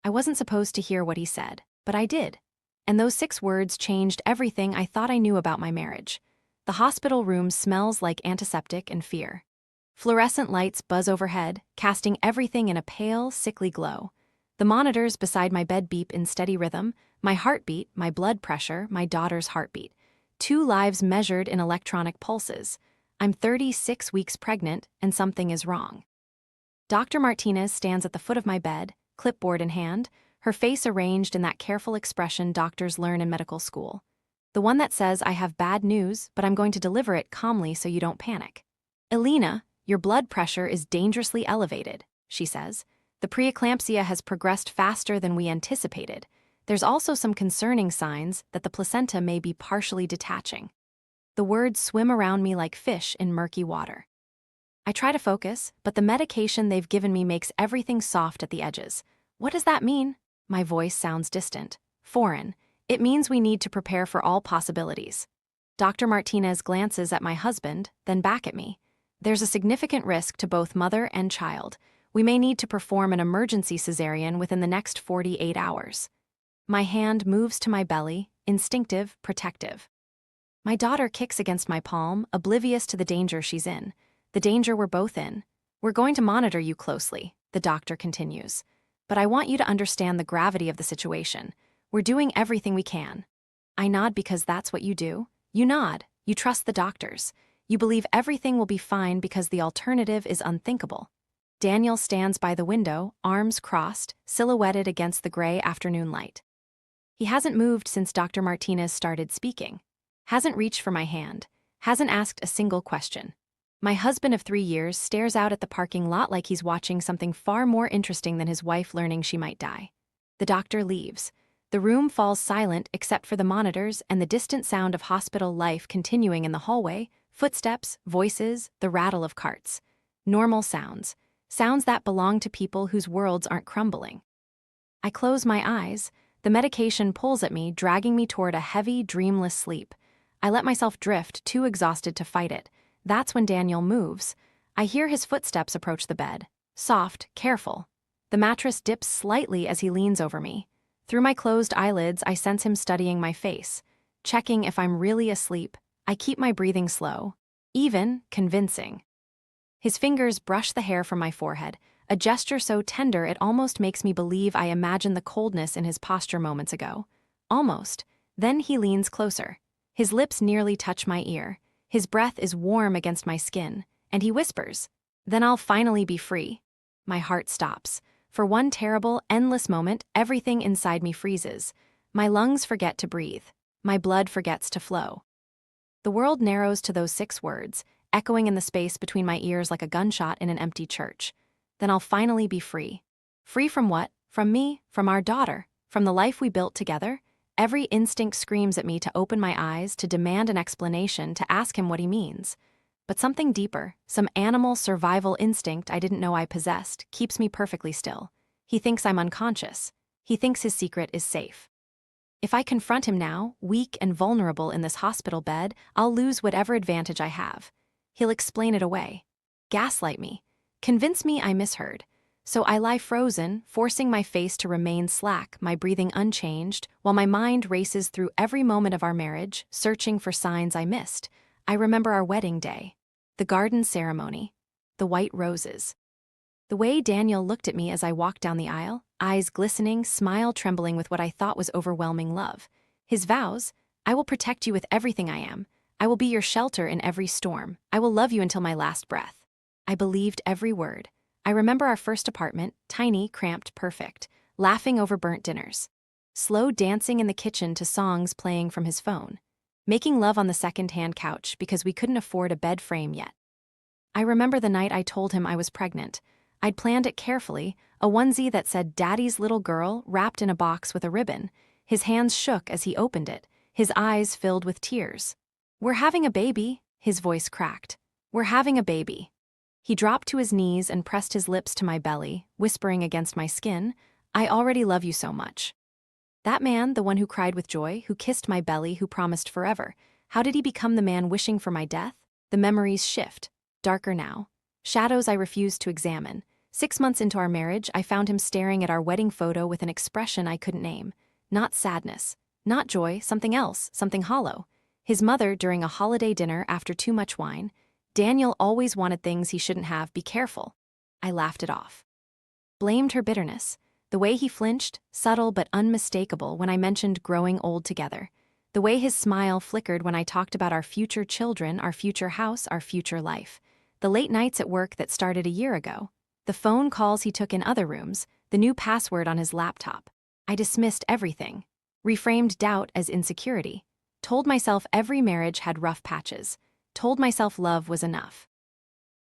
I wasn't supposed to hear what he said, but I did. And those 6 words changed everything I thought I knew about my marriage. The hospital room smells like antiseptic and fear. Fluorescent lights buzz overhead, casting everything in a pale, sickly glow. The monitors beside my bed beep in steady rhythm, my heartbeat, my blood pressure, my daughter's heartbeat. 2 lives measured in electronic pulses. I'm 36 weeks pregnant, and something is wrong. Dr. Martinez stands at the foot of my bed, clipboard in hand, her face arranged in that careful expression doctors learn in medical school. The one that says, I have bad news, but I'm going to deliver it calmly so you don't panic. Elena, your blood pressure is dangerously elevated, she says. The preeclampsia has progressed faster than we anticipated. There's also some concerning signs that the placenta may be partially detaching. The words swim around me like fish in murky water. I try to focus, but the medication they've given me makes everything soft at the edges. What does that mean? My voice sounds distant, foreign. It means we need to prepare for all possibilities. Dr. Martinez glances at my husband, then back at me. There's a significant risk to both mother and child. We may need to perform an emergency cesarean within the next 48 hours. My hand moves to my belly, instinctive, protective. My daughter kicks against my palm, oblivious to the danger she's in. The danger we're both in. We're going to monitor you closely, the doctor continues. But I want you to understand the gravity of the situation. We're doing everything we can. I nod because that's what you do. You nod. You trust the doctors. You believe everything will be fine because the alternative is unthinkable. Daniel stands by the window, arms crossed, silhouetted against the gray afternoon light. He hasn't moved since Dr. Martinez started speaking. Hasn't reached for my hand. Hasn't asked a single question. My husband of 3 years stares out at the parking lot like he's watching something far more interesting than his wife learning she might die. The doctor leaves. The room falls silent except for the monitors and the distant sound of hospital life continuing in the hallway, footsteps, voices, the rattle of carts. Normal sounds. Sounds that belong to people whose worlds aren't crumbling. I close my eyes. The medication pulls at me, dragging me toward a heavy, dreamless sleep. I let myself drift, too exhausted to fight it. That's when Daniel moves. I hear his footsteps approach the bed. Soft, careful. The mattress dips slightly as he leans over me. Through my closed eyelids, I sense him studying my face, checking if I'm really asleep. I keep my breathing slow, even, convincing. His fingers brush the hair from my forehead, a gesture so tender it almost makes me believe I imagined the coldness in his posture moments ago. Almost. Then he leans closer. His lips nearly touch my ear. His breath is warm against my skin, and he whispers, "Then I'll finally be free." My heart stops. For one terrible, endless moment, everything inside me freezes. My lungs forget to breathe. My blood forgets to flow. The world narrows to those 6 words, echoing in the space between my ears like a gunshot in an empty church. Then I'll finally be free. Free from what? From me, from our daughter, from the life we built together. Every instinct screams at me to open my eyes, to demand an explanation, to ask him what he means. But something deeper, some animal survival instinct I didn't know I possessed, keeps me perfectly still. He thinks I'm unconscious. He thinks his secret is safe. If I confront him now, weak and vulnerable in this hospital bed, I'll lose whatever advantage I have. He'll explain it away. Gaslight me. Convince me I misheard. So I lie frozen, forcing my face to remain slack, my breathing unchanged, while my mind races through every moment of our marriage, searching for signs I missed. I remember our wedding day, the garden ceremony, the white roses. The way Daniel looked at me as I walked down the aisle, eyes glistening, smile trembling with what I thought was overwhelming love. His vows, "I will protect you with everything I am. I will be your shelter in every storm. I will love you until my last breath." I believed every word. I remember our first apartment, tiny, cramped, perfect, laughing over burnt dinners. Slow dancing in the kitchen to songs playing from his phone. Making love on the second-hand couch because we couldn't afford a bed frame yet. I remember the night I told him I was pregnant. I'd planned it carefully, a onesie that said "Daddy's little girl" wrapped in a box with a ribbon. His hands shook as he opened it, his eyes filled with tears. "We're having a baby," his voice cracked. "We're having a baby." He dropped to his knees and pressed his lips to my belly, whispering against my skin, "I already love you so much." That man, the one who cried with joy, who kissed my belly, who promised forever, how did he become the man wishing for my death? The memories shift, darker now. Shadows I refused to examine. 6 months into our marriage, I found him staring at our wedding photo with an expression I couldn't name. Not sadness, not joy, something else, something hollow. His mother, during a holiday dinner after too much wine, Daniel always wanted things he shouldn't have, be careful. I laughed it off. Blamed her bitterness. The way he flinched, subtle but unmistakable when I mentioned growing old together. The way his smile flickered when I talked about our future children, our future house, our future life. The late nights at work that started a year ago. The phone calls he took in other rooms, the new password on his laptop. I dismissed everything, reframed doubt as insecurity, told myself every marriage had rough patches, told myself love was enough.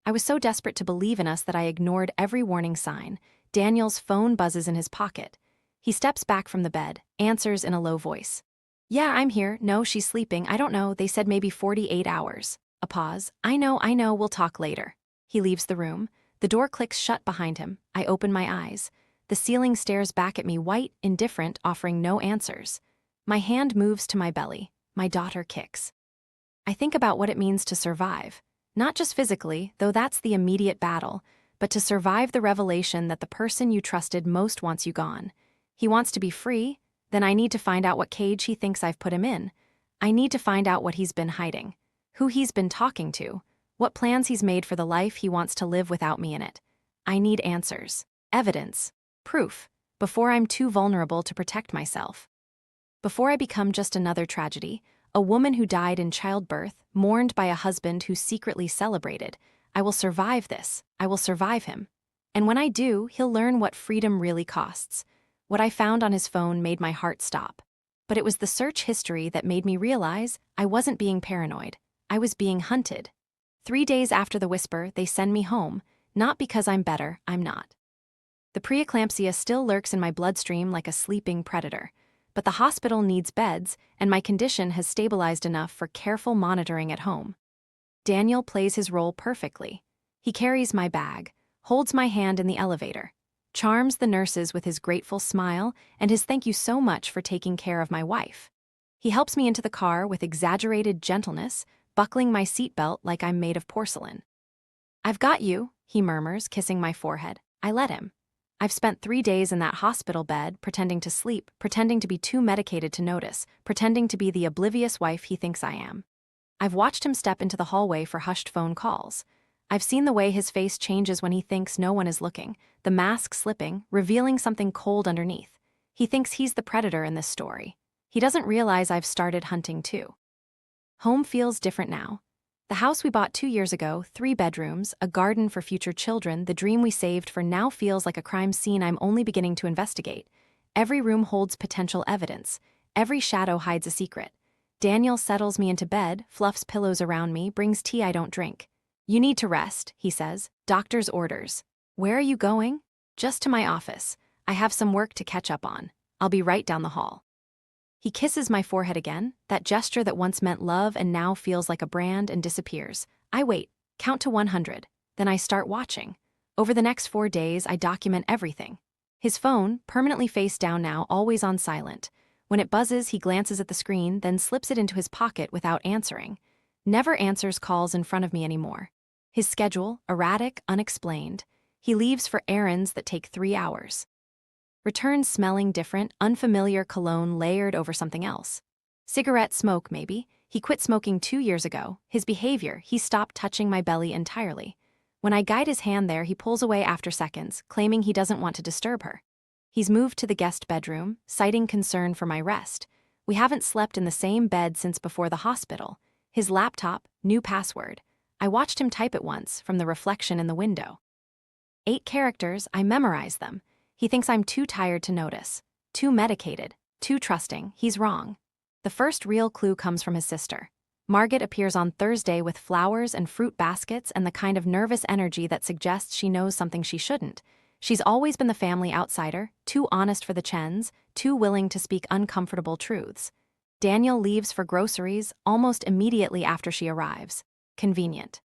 I was so desperate to believe in us that I ignored every warning sign. Daniel's phone buzzes in his pocket. He steps back from the bed, answers in a low voice. Yeah, I'm here. No, she's sleeping. I don't know. They said maybe 48 hours. A pause. I know, we'll talk later. He leaves the room. The door clicks shut behind him. I open my eyes. The ceiling stares back at me, white, indifferent, offering no answers. My hand moves to my belly. My daughter kicks. I think about what it means to survive. Not just physically, though that's the immediate battle, but to survive the revelation that the person you trusted most wants you gone. He wants to be free, then I need to find out what cage he thinks I've put him in. I need to find out what he's been hiding, who he's been talking to, what plans he's made for the life he wants to live without me in it. I need answers, evidence, proof, before I'm too vulnerable to protect myself. Before I become just another tragedy, a woman who died in childbirth, mourned by a husband who secretly celebrated. I will survive this. I will survive him. And when I do, he'll learn what freedom really costs. What I found on his phone made my heart stop. But it was the search history that made me realize I wasn't being paranoid. I was being hunted. 3 days after the whisper, they send me home, not because I'm better, I'm not. The preeclampsia still lurks in my bloodstream like a sleeping predator. But the hospital needs beds, and my condition has stabilized enough for careful monitoring at home. Daniel plays his role perfectly. He carries my bag, holds my hand in the elevator, charms the nurses with his grateful smile and his thank you so much for taking care of my wife. He helps me into the car with exaggerated gentleness, buckling my seatbelt like I'm made of porcelain. I've got you, he murmurs, kissing my forehead. I let him. I've spent 3 days in that hospital bed, pretending to sleep, pretending to be too medicated to notice, pretending to be the oblivious wife he thinks I am. I've watched him step into the hallway for hushed phone calls. I've seen the way his face changes when he thinks no one is looking, the mask slipping, revealing something cold underneath. He thinks he's the predator in this story. He doesn't realize I've started hunting too. Home feels different now. The house we bought 2 years ago, 3 bedrooms, a garden for future children, the dream we saved for now feels like a crime scene I'm only beginning to investigate. Every room holds potential evidence. Every shadow hides a secret. Daniel settles me into bed, fluffs pillows around me, brings tea I don't drink. You need to rest, he says. Doctor's orders. Where are you going? Just to my office. I have some work to catch up on. I'll be right down the hall. He kisses my forehead again, that gesture that once meant love and now feels like a brand, and disappears. I wait, count to 100. Then I start watching. Over the next 4 days, I document everything. His phone, permanently face down now, always on silent. When it buzzes, he glances at the screen, then slips it into his pocket without answering. Never answers calls in front of me anymore. His schedule, erratic, unexplained. He leaves for errands that take 3 hours. Returns smelling different, unfamiliar cologne layered over something else. Cigarette smoke, maybe. He quit smoking 2 years ago. His behavior, he stopped touching my belly entirely. When I guide his hand there, he pulls away after seconds, claiming he doesn't want to disturb her. He's moved to the guest bedroom, citing concern for my rest. We haven't slept in the same bed since before the hospital. His laptop, new password. I watched him type it once, from the reflection in the window. 8 characters, I memorize them. He thinks I'm too tired to notice, too medicated, too trusting. He's wrong. The first real clue comes from his sister. Margaret appears on Thursday with flowers and fruit baskets and the kind of nervous energy that suggests she knows something she shouldn't. She's always been the family outsider, too honest for the Chens, too willing to speak uncomfortable truths. Daniel leaves for groceries almost immediately after she arrives. Convenient.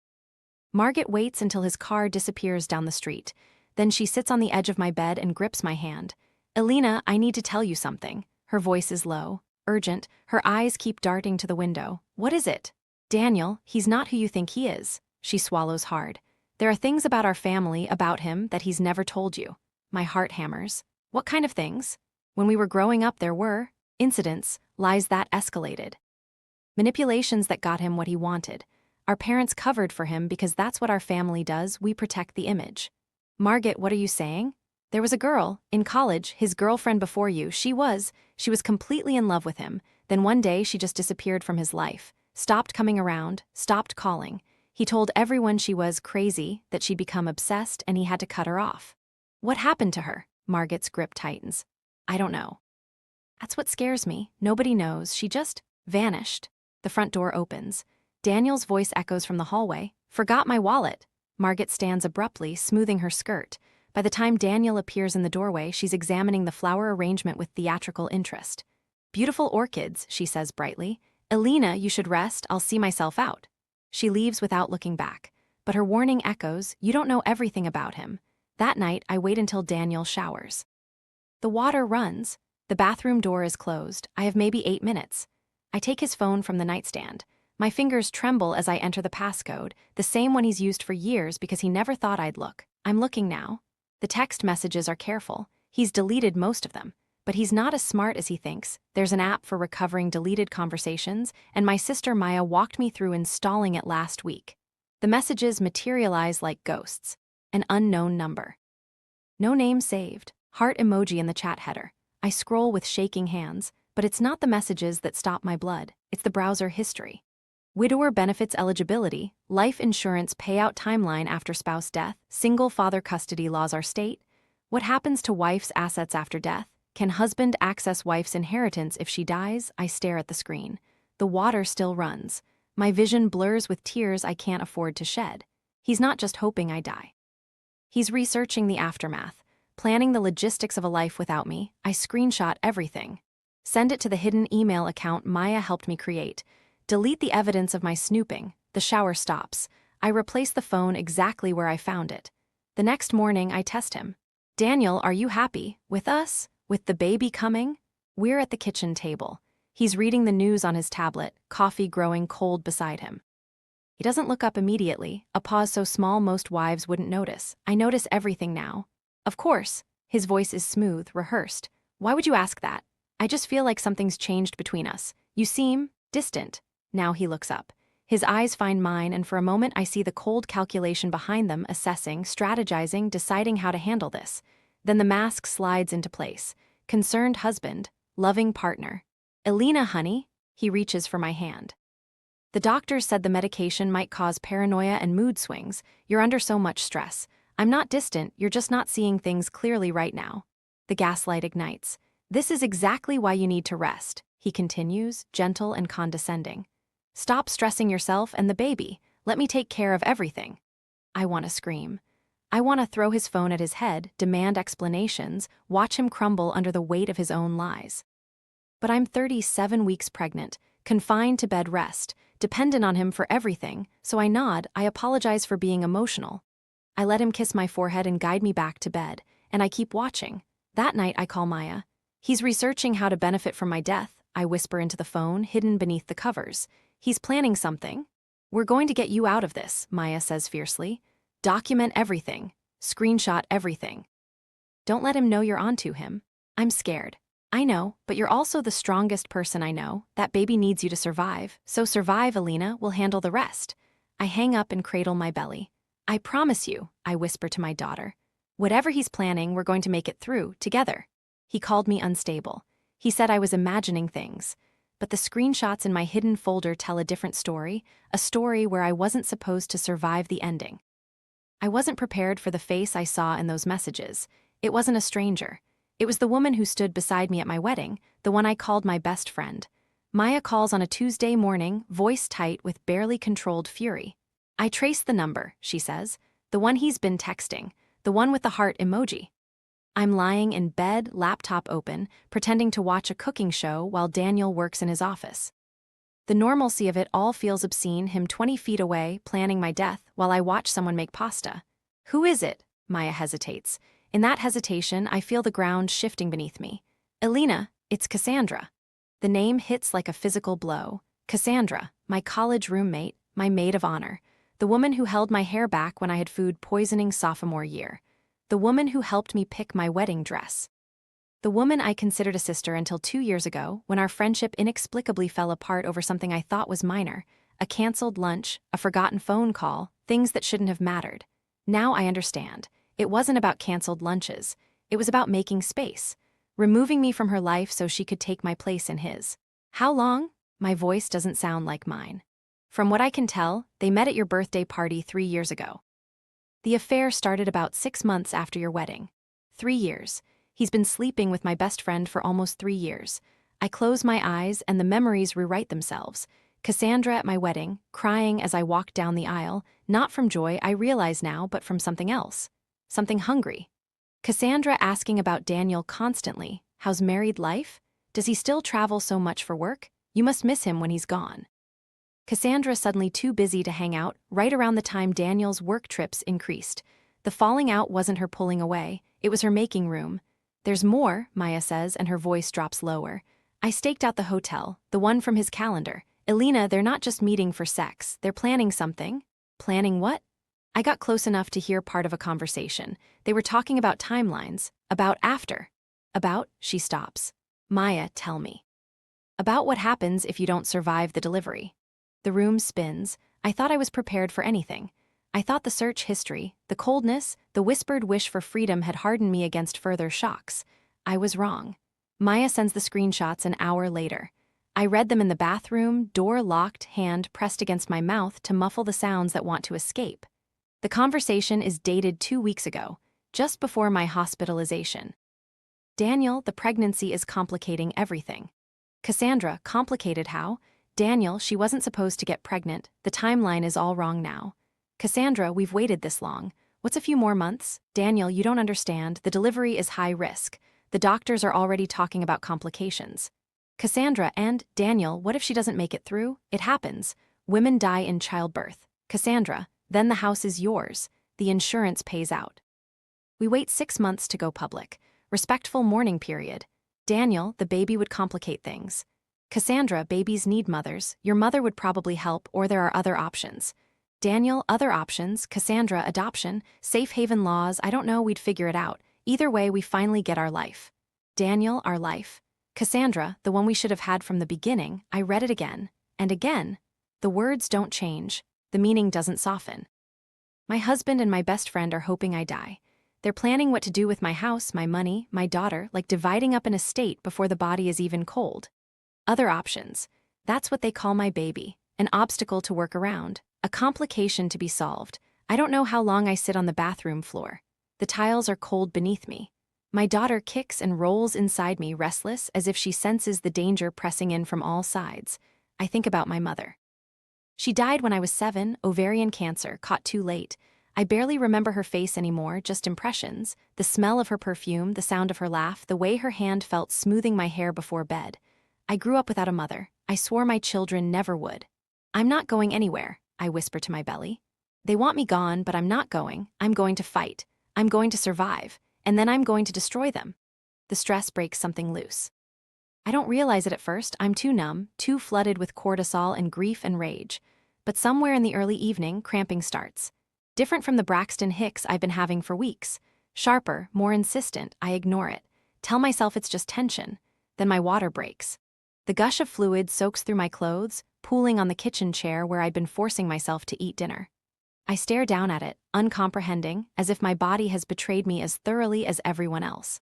Margaret waits until his car disappears down the street. Then she sits on the edge of my bed and grips my hand. Elena, I need to tell you something. Her voice is low, urgent. Her eyes keep darting to the window. What is it? Daniel, he's not who you think he is. She swallows hard. There are things about our family, about him, that he's never told you. My heart hammers. What kind of things? When we were growing up, there were incidents, lies that escalated. Manipulations that got him what he wanted. Our parents covered for him because that's what our family does, we protect the image. Margaret, what are you saying? There was a girl, in college, his girlfriend before you, she was completely in love with him. Then one day she just disappeared from his life, stopped coming around, stopped calling. He told everyone she was crazy, that she'd become obsessed, and he had to cut her off. What happened to her? Margaret's grip tightens. I don't know. That's what scares me. Nobody knows. She just vanished. The front door opens. Daniel's voice echoes from the hallway. Forgot my wallet. Margaret stands abruptly, smoothing her skirt. By the time Daniel appears in the doorway, she's examining the flower arrangement with theatrical interest. Beautiful orchids, she says brightly. Elena, you should rest, I'll see myself out. She leaves without looking back. But her warning echoes, you don't know everything about him. That night, I wait until Daniel showers. The water runs. The bathroom door is closed. I have maybe 8 minutes. I take his phone from the nightstand. My fingers tremble as I enter the passcode, the same one he's used for years because he never thought I'd look. I'm looking now. The text messages are careful. He's deleted most of them. But he's not as smart as he thinks. There's an app for recovering deleted conversations, and my sister Maya walked me through installing it last week. The messages materialize like ghosts. An unknown number. No name saved. Heart emoji in the chat header. I scroll with shaking hands, but it's not the messages that stop my blood. It's the browser history. Widower benefits eligibility, life insurance payout timeline after spouse death, single father custody laws are state. What happens to wife's assets after death? Can husband access wife's inheritance if she dies? I stare at the screen. The water still runs. My vision blurs with tears I can't afford to shed. He's not just hoping I die. He's researching the aftermath, planning the logistics of a life without me. I screenshot everything. Send it to the hidden email account Maya helped me create. Delete the evidence of my snooping. The shower stops. I replace the phone exactly where I found it. The next morning, I test him. Daniel, are you happy? With us? With the baby coming? We're at the kitchen table. He's reading the news on his tablet, coffee growing cold beside him. He doesn't look up immediately, a pause so small most wives wouldn't notice. I notice everything now. Of course. His voice is smooth, rehearsed. Why would you ask that? I just feel like something's changed between us. You seem distant. Now he looks up. His eyes find mine, and for a moment I see the cold calculation behind them, assessing, strategizing, deciding how to handle this. Then the mask slides into place. Concerned husband, loving partner. Elena, honey. He reaches for my hand. The doctors said the medication might cause paranoia and mood swings. You're under so much stress. I'm not distant, you're just not seeing things clearly right now. The gaslight ignites. This is exactly why you need to rest, he continues, gentle and condescending. Stop stressing yourself and the baby. Let me take care of everything. I want to scream. I want to throw his phone at his head, demand explanations, watch him crumble under the weight of his own lies. But I'm 37 weeks pregnant, confined to bed rest, dependent on him for everything, so I nod. I apologize for being emotional. I let him kiss my forehead and guide me back to bed, and I keep watching. That night I call Maya. He's researching how to benefit from my death, I whisper into the phone, hidden beneath the covers. He's planning something. We're going to get you out of this, Maya says fiercely. Document everything. Screenshot everything. Don't let him know you're onto him. I'm scared. I know, but you're also the strongest person I know. That baby needs you to survive. So survive, Elena. We'll handle the rest. I hang up and cradle my belly. I promise you, I whisper to my daughter. Whatever he's planning, we're going to make it through, together. He called me unstable. He said I was imagining things. But the screenshots in my hidden folder tell a different story, a story where I wasn't supposed to survive the ending. I wasn't prepared for the face I saw in those messages. It wasn't a stranger. It was the woman who stood beside me at my wedding, the one I called my best friend. Maya calls on a Tuesday morning, voice tight with barely controlled fury. I traced the number, she says, the one he's been texting, the one with the heart emoji. I'm lying in bed, laptop open, pretending to watch a cooking show while Daniel works in his office. The normalcy of it all feels obscene, him 20 feet away, planning my death, while I watch someone make pasta. Who is it? Maya hesitates. In that hesitation, I feel the ground shifting beneath me. Elena, it's Cassandra. The name hits like a physical blow. Cassandra, my college roommate, my maid of honor. The woman who held my hair back when I had food poisoning sophomore year. The woman who helped me pick my wedding dress. The woman I considered a sister until 2 years ago, when our friendship inexplicably fell apart over something I thought was minor, a canceled lunch, a forgotten phone call, things that shouldn't have mattered. Now I understand. It wasn't about canceled lunches. It was about making space, removing me from her life so she could take my place in his. How long? My voice doesn't sound like mine. From what I can tell, they met at your birthday party 3 years ago. The affair started about 6 months after your wedding. 3 years. He's been sleeping with my best friend for almost 3 years. I close my eyes and the memories rewrite themselves. Cassandra at my wedding, crying as I walked down the aisle, not from joy, I realize now, but from something else. Something hungry. Cassandra asking about Daniel constantly. How's married life? Does he still travel so much for work? You must miss him when he's gone. Cassandra suddenly too busy to hang out, right around the time Daniel's work trips increased. The falling out wasn't her pulling away, it was her making room. There's more, Maya says, and her voice drops lower. I staked out the hotel, the one from his calendar. Elena, they're not just meeting for sex, they're planning something. Planning what? I got close enough to hear part of a conversation. They were talking about timelines, about after. About, she stops. Maya, tell me. About what happens if you don't survive the delivery. The room spins. I thought I was prepared for anything. I thought the search history, the coldness, the whispered wish for freedom had hardened me against further shocks. I was wrong. Maya sends the screenshots an hour later. I read them in the bathroom, door locked, hand pressed against my mouth to muffle the sounds that want to escape. The conversation is dated 2 weeks ago, just before my hospitalization. Daniel, the pregnancy is complicating everything. Cassandra, complicated how? Daniel, she wasn't supposed to get pregnant. The timeline is all wrong now. Cassandra, we've waited this long. What's a few more months? Daniel, you don't understand. The delivery is high risk. The doctors are already talking about complications. Cassandra, and Daniel, what if she doesn't make it through? It happens. Women die in childbirth. Cassandra, then the house is yours. The insurance pays out. We wait 6 months to go public. Respectful mourning period. Daniel, the baby would complicate things. Cassandra, babies need mothers. Your mother would probably help, or there are other options. Daniel, other options. Cassandra, adoption, safe haven laws. I don't know, we'd figure it out. Either way, we finally get our life. Daniel, our life. Cassandra, the one we should have had from the beginning. I read it again. And again. The words don't change. The meaning doesn't soften. My husband and my best friend are hoping I die. They're planning what to do with my house, my money, my daughter, like dividing up an estate before the body is even cold. Other options. That's what they call my baby. An obstacle to work around. A complication to be solved. I don't know how long I sit on the bathroom floor. The tiles are cold beneath me. My daughter kicks and rolls inside me, restless, as if she senses the danger pressing in from all sides. I think about my mother. She died when I was 7, ovarian cancer, caught too late. I barely remember her face anymore, just impressions. The smell of her perfume, the sound of her laugh, the way her hand felt smoothing my hair before bed. I grew up without a mother. I swore my children never would. I'm not going anywhere, I whisper to my belly. They want me gone, but I'm not going. I'm going to fight. I'm going to survive. And then I'm going to destroy them. The stress breaks something loose. I don't realize it at first. I'm too numb, too flooded with cortisol and grief and rage. But somewhere in the early evening, cramping starts. Different from the Braxton Hicks I've been having for weeks. Sharper, more insistent, I ignore it. Tell myself it's just tension. Then my water breaks. The gush of fluid soaks through my clothes, pooling on the kitchen chair where I'd been forcing myself to eat dinner. I stare down at it, uncomprehending, as if my body has betrayed me as thoroughly as everyone else.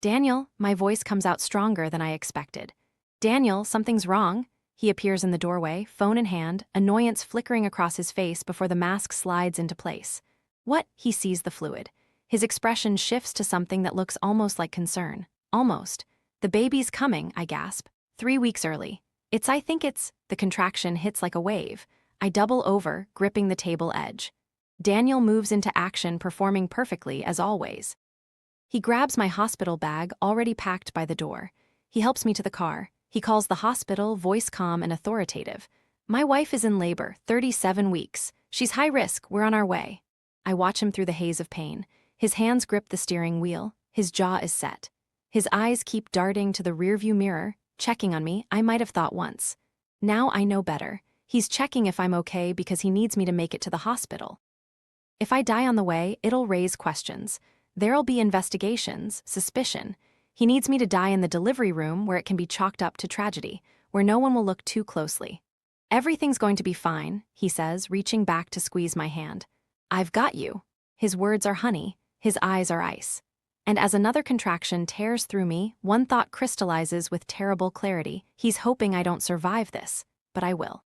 Daniel, my voice comes out stronger than I expected. Daniel, something's wrong. He appears in the doorway, phone in hand, annoyance flickering across his face before the mask slides into place. What? He sees the fluid. His expression shifts to something that looks almost like concern. Almost. The baby's coming, I gasp. 3 weeks early. I think it's. The contraction hits like a wave. I double over, gripping the table edge. Daniel moves into action, performing perfectly, as always. He grabs my hospital bag, already packed by the door. He helps me to the car. He calls the hospital, voice calm and authoritative. My wife is in labor, 37 weeks. She's high risk, we're on our way. I watch him through the haze of pain. His hands grip the steering wheel. His jaw is set. His eyes keep darting to the rearview mirror, checking on me, I might have thought once. Now I know better. He's checking if I'm okay because he needs me to make it to the hospital. If I die on the way, it'll raise questions. There'll be investigations, suspicion. He needs me to die in the delivery room where it can be chalked up to tragedy, where no one will look too closely. Everything's going to be fine, he says, reaching back to squeeze my hand. I've got you. His words are honey, his eyes are ice. And as another contraction tears through me, one thought crystallizes with terrible clarity. He's hoping I don't survive this, but I will.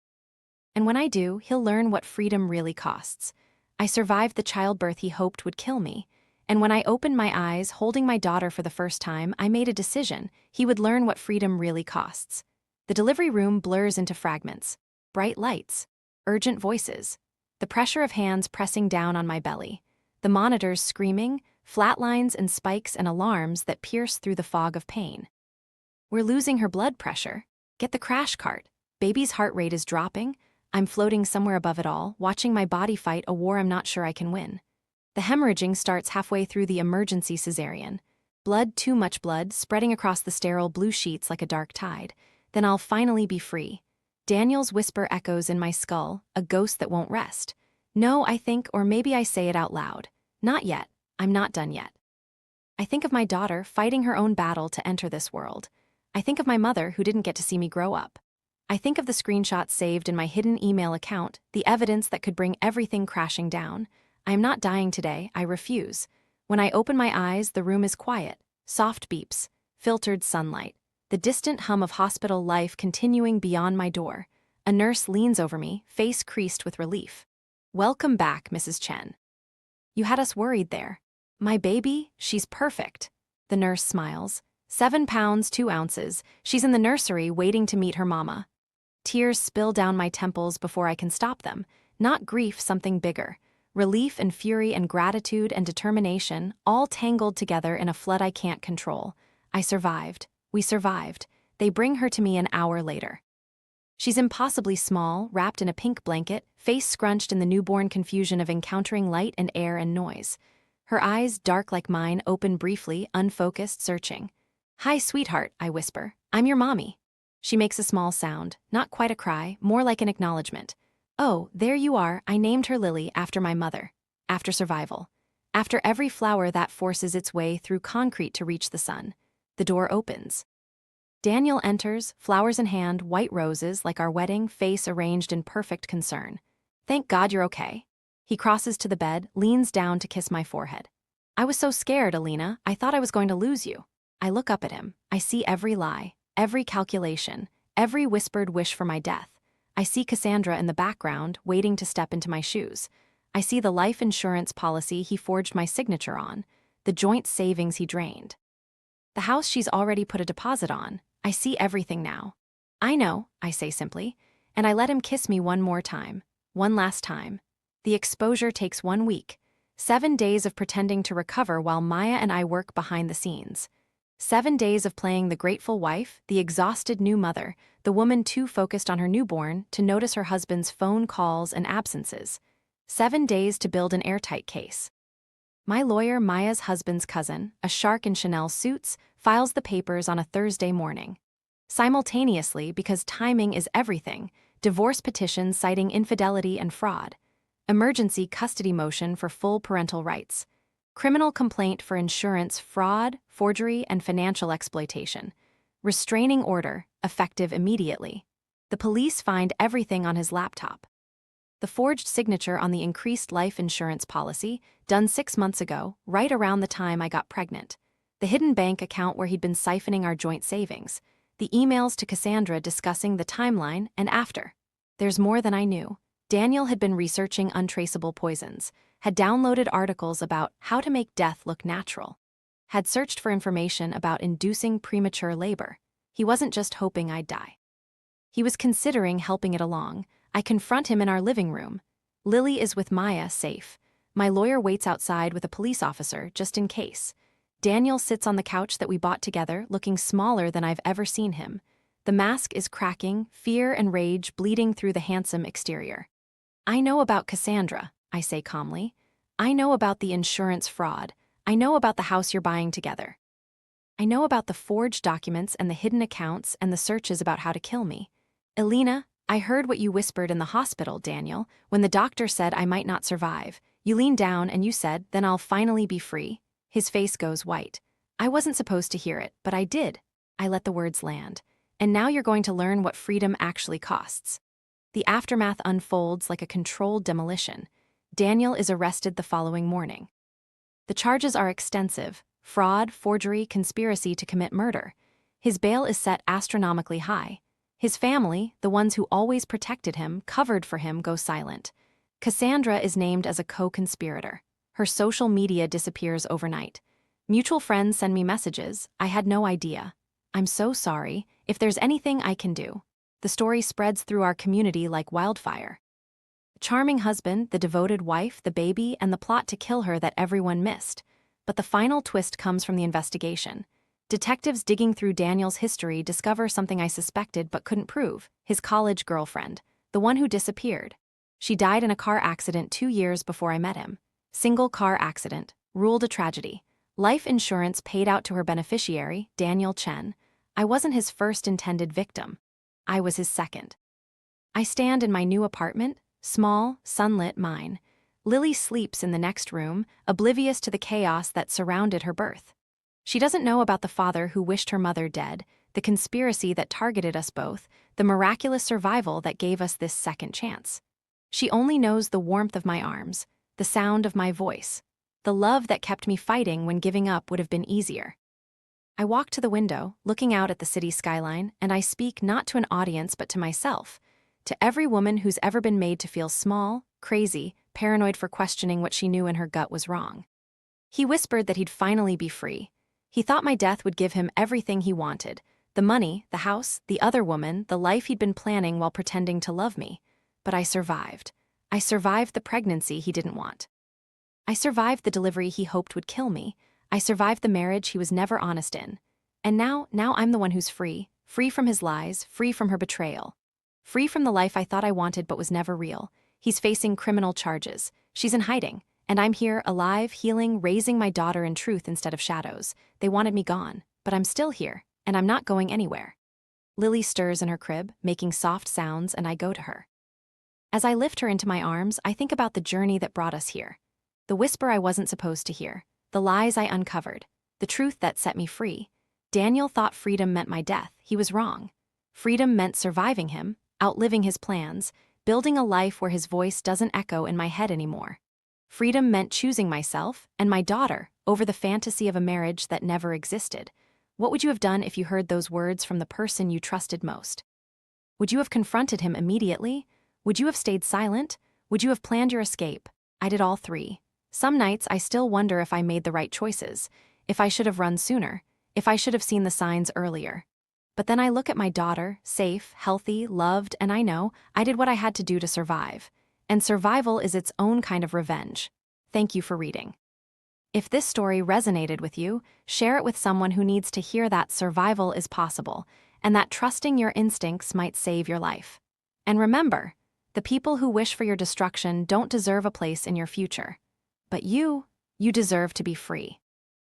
And when I do, he'll learn what freedom really costs. I survived the childbirth he hoped would kill me. And when I opened my eyes, holding my daughter for the first time, I made a decision. He would learn what freedom really costs. The delivery room blurs into fragments. Bright lights. Urgent voices. The pressure of hands pressing down on my belly. The monitors screaming, flat lines and spikes and alarms that pierce through the fog of pain. We're losing her blood pressure. Get the crash cart. Baby's heart rate is dropping. I'm floating somewhere above it all, watching my body fight a war I'm not sure I can win. The hemorrhaging starts halfway through the emergency cesarean. Blood, too much blood, spreading across the sterile blue sheets like a dark tide. Then I'll finally be free. Daniel's whisper echoes in my skull, a ghost that won't rest. No, I think, or maybe I say it out loud. Not yet. I'm not done yet. I think of my daughter fighting her own battle to enter this world. I think of my mother who didn't get to see me grow up. I think of the screenshots saved in my hidden email account, the evidence that could bring everything crashing down. I am not dying today, I refuse. When I open my eyes, the room is quiet. Soft beeps, filtered sunlight, the distant hum of hospital life continuing beyond my door. A nurse leans over me, face creased with relief. Welcome back, Mrs. Chen. You had us worried there. My baby, she's perfect. The nurse smiles. 7 pounds, 2 ounces. She's in the nursery waiting to meet her mama. Tears spill down my temples before I can stop them. Not grief, something bigger. Relief and fury and gratitude and determination, all tangled together in a flood I can't control. I survived. We survived. They bring her to me an hour later. She's impossibly small, wrapped in a pink blanket, face scrunched in the newborn confusion of encountering light and air and noise. Her eyes, dark like mine, open briefly, unfocused, searching. Hi, sweetheart, I whisper. I'm your mommy. She makes a small sound, not quite a cry, more like an acknowledgement. Oh, there you are. I named her Lily after my mother. After survival. After every flower that forces its way through concrete to reach the sun. The door opens. Daniel enters, flowers in hand, white roses like our wedding, face arranged in perfect concern. Thank God you're okay. He crosses to the bed, leans down to kiss my forehead. I was so scared, Alina. I thought I was going to lose you. I look up at him. I see every lie, every calculation, every whispered wish for my death. I see Cassandra in the background, waiting to step into my shoes. I see the life insurance policy he forged my signature on, the joint savings he drained. The house she's already put a deposit on. I see everything now. I know, I say simply, and I let him kiss me one more time, one last time. The exposure takes 1 week, 7 days of pretending to recover while Maya and I work behind the scenes. 7 days of playing the grateful wife, the exhausted new mother, the woman too focused on her newborn to notice her husband's phone calls and absences. 7 days to build an airtight case. My lawyer, Maya's husband's cousin, a shark in Chanel suits, files the papers on a Thursday morning. Simultaneously, because timing is everything, divorce petition citing infidelity and fraud. Emergency custody motion for full parental rights. Criminal complaint for insurance fraud, forgery, and financial exploitation. Restraining order, effective immediately. The police find everything on his laptop. The forged signature on the increased life insurance policy, done 6 months ago, right around the time I got pregnant. The hidden bank account where he'd been siphoning our joint savings. The emails to Cassandra discussing the timeline and after. There's more than I knew. Daniel had been researching untraceable poisons, had downloaded articles about how to make death look natural, had searched for information about inducing premature labor. He wasn't just hoping I'd die. He was considering helping it along. I confront him in our living room. Lily is with Maya, safe. My lawyer waits outside with a police officer, just in case. Daniel sits on the couch that we bought together, looking smaller than I've ever seen him. The mask is cracking, fear and rage bleeding through the handsome exterior. I know about Cassandra, I say calmly. I know about the insurance fraud. I know about the house you're buying together. I know about the forged documents and the hidden accounts and the searches about how to kill me. Elena, I heard what you whispered in the hospital, Daniel, when the doctor said I might not survive. You leaned down and you said, then I'll finally be free. His face goes white. I wasn't supposed to hear it, but I did. I let the words land. And now you're going to learn what freedom actually costs. The aftermath unfolds like a controlled demolition. Daniel is arrested the following morning. The charges are extensive: fraud, forgery, conspiracy to commit murder. His bail is set astronomically high. His family, the ones who always protected him, covered for him, go silent. Cassandra is named as a co-conspirator. Her social media disappears overnight. Mutual friends send me messages. I had no idea. I'm so sorry. If there's anything I can do. The story spreads through our community like wildfire. The charming husband, the devoted wife, the baby, and the plot to kill her that everyone missed. But the final twist comes from the investigation. Detectives digging through Daniel's history discover something I suspected but couldn't prove: his college girlfriend, the one who disappeared. She died in a car accident 2 years before I met him. Single car accident, ruled a tragedy. Life insurance paid out to her beneficiary, Daniel Chen. I wasn't his first intended victim. I was his second. I stand in my new apartment, small, sunlit mine. Lily sleeps in the next room, oblivious to the chaos that surrounded her birth. She doesn't know about the father who wished her mother dead, the conspiracy that targeted us both, the miraculous survival that gave us this second chance. She only knows the warmth of my arms, the sound of my voice, the love that kept me fighting when giving up would have been easier. I walk to the window, looking out at the city skyline, and I speak not to an audience but to myself, to every woman who's ever been made to feel small, crazy, paranoid for questioning what she knew in her gut was wrong. He whispered that he'd finally be free. He thought my death would give him everything he wanted: the money, the house, the other woman, the life he'd been planning while pretending to love me. But I survived. I survived the pregnancy he didn't want. I survived the delivery he hoped would kill me. I survived the marriage he was never honest in. And now I'm the one who's free from his lies, free from her betrayal. Free from the life I thought I wanted but was never real. He's facing criminal charges. She's in hiding. And I'm here, alive, healing, raising my daughter in truth instead of shadows. They wanted me gone, but I'm still here, and I'm not going anywhere. Lily stirs in her crib, making soft sounds, and I go to her. As I lift her into my arms, I think about the journey that brought us here. The whisper I wasn't supposed to hear, the lies I uncovered, the truth that set me free. Daniel thought freedom meant my death. He was wrong. Freedom meant surviving him, outliving his plans, building a life where his voice doesn't echo in my head anymore. Freedom meant choosing myself and my daughter over the fantasy of a marriage that never existed. What would you have done if you heard those words from the person you trusted most? Would you have confronted him immediately? Would you have stayed silent? Would you have planned your escape? I did all three. Some nights I still wonder if I made the right choices, if I should have run sooner, if I should have seen the signs earlier. But then I look at my daughter, safe, healthy, loved, and I know I did what I had to do to survive. And survival is its own kind of revenge. Thank you for reading. If this story resonated with you, share it with someone who needs to hear that survival is possible and that trusting your instincts might save your life. And remember, the people who wish for your destruction don't deserve a place in your future. But you deserve to be free.